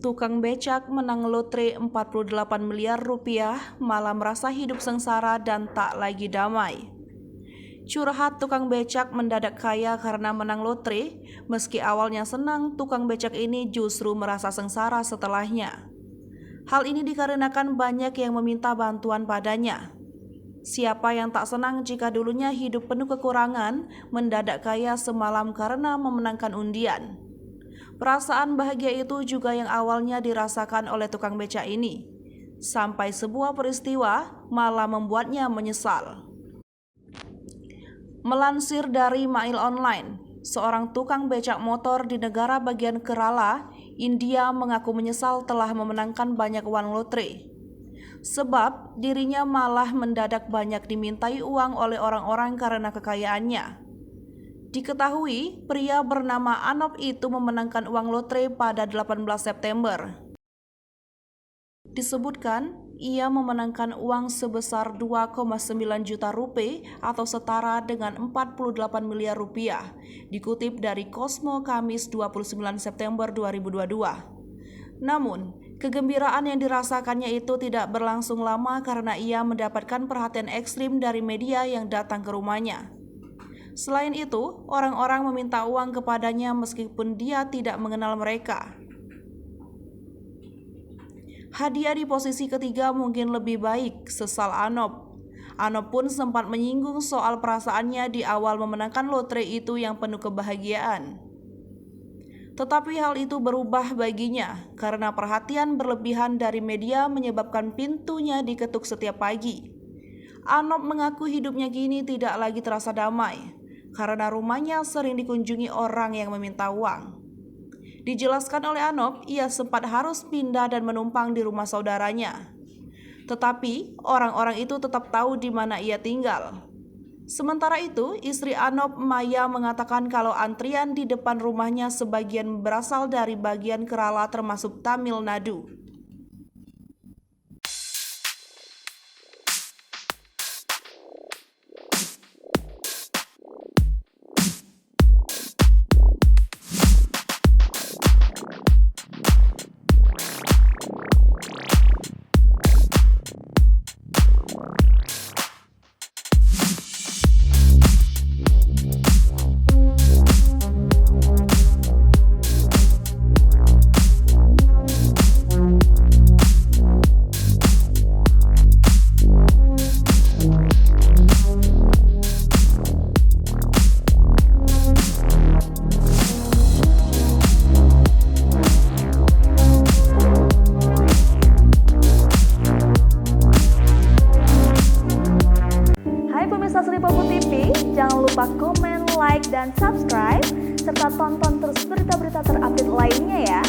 Tukang becak menang lotre 48 miliar rupiah malah merasa hidup sengsara dan tak lagi damai. Curhat tukang becak mendadak kaya karena menang lotre, meski awalnya senang, tukang becak ini justru merasa sengsara setelahnya. Hal ini dikarenakan banyak yang meminta bantuan padanya. Siapa yang tak senang jika dulunya hidup penuh kekurangan, mendadak kaya semalam karena memenangkan undian. Perasaan bahagia itu juga yang awalnya dirasakan oleh tukang becak ini, sampai sebuah peristiwa malah membuatnya menyesal. Melansir dari Mail Online, seorang tukang becak motor di negara bagian Kerala, India mengaku menyesal telah memenangkan banyak uang lotre. Sebab dirinya malah mendadak banyak dimintai uang oleh orang-orang karena kekayaannya. Diketahui, pria bernama Anop itu memenangkan uang lotre pada 18 September. Disebutkan, ia memenangkan uang sebesar 2,9 juta rupiah atau setara dengan 48 miliar rupiah, dikutip dari Cosmo Kamis 29 September 2022. Namun, kegembiraan yang dirasakannya itu tidak berlangsung lama karena ia mendapatkan perhatian ekstrim dari media yang datang ke rumahnya. Selain itu, orang-orang meminta uang kepadanya meskipun dia tidak mengenal mereka. Hadiah di posisi ketiga mungkin lebih baik, sesal Anop. Anop pun sempat menyinggung soal perasaannya di awal memenangkan lotre itu yang penuh kebahagiaan. Tetapi hal itu berubah baginya karena perhatian berlebihan dari media menyebabkan pintunya diketuk setiap pagi. Anop mengaku hidupnya kini tidak lagi terasa damai karena rumahnya sering dikunjungi orang yang meminta uang. Dijelaskan oleh Anop, ia sempat harus pindah dan menumpang di rumah saudaranya. Tetapi orang-orang itu tetap tahu di mana ia tinggal. Sementara itu, istri Anop, Maya, mengatakan kalau antrian di depan rumahnya sebagian berasal dari bagian Kerala termasuk Tamil Nadu. Jangan lupa komen, like, dan subscribe, serta tonton terus berita-berita terupdate lainnya ya.